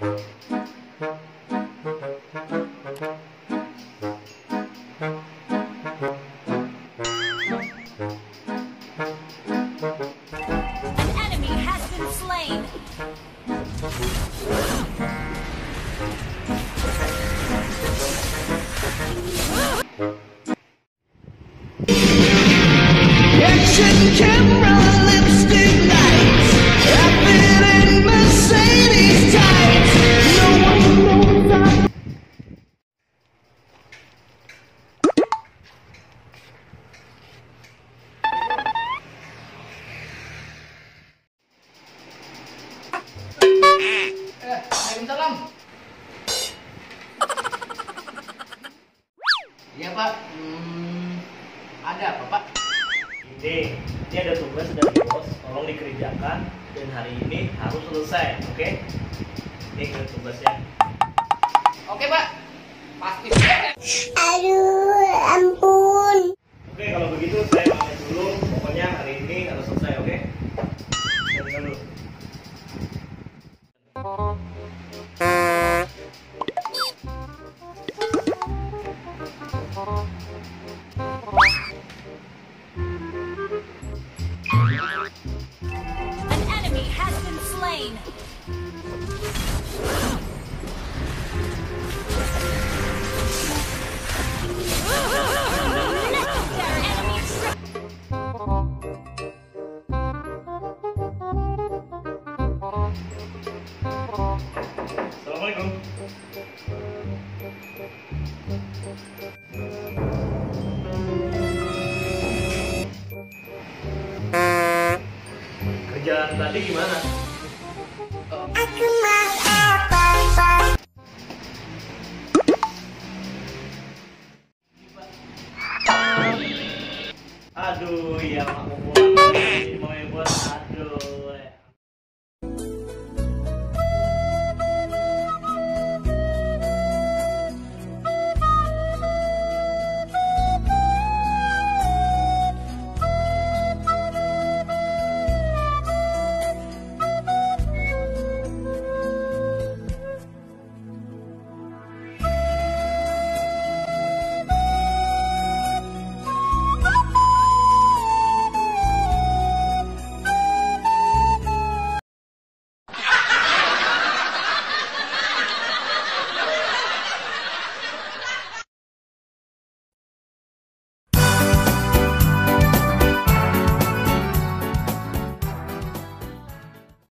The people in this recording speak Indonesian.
Enemy has been slain. Action camera, lipstick lights, I've been in Mercedes tights. No one knows I'm Waalaikumsalam. Iya Pak. Ada apa Pak? Ini ada tugas dari bos, tolong dikerjakan dan hari ini harus selesai, oke? Ini tugasnya. Oke Pak. Pasti. aduh, ampun. Oke, kalau begitu saya pamit dulu. Pokoknya hari ini harus selesai, oke? Saya tinggal dulu.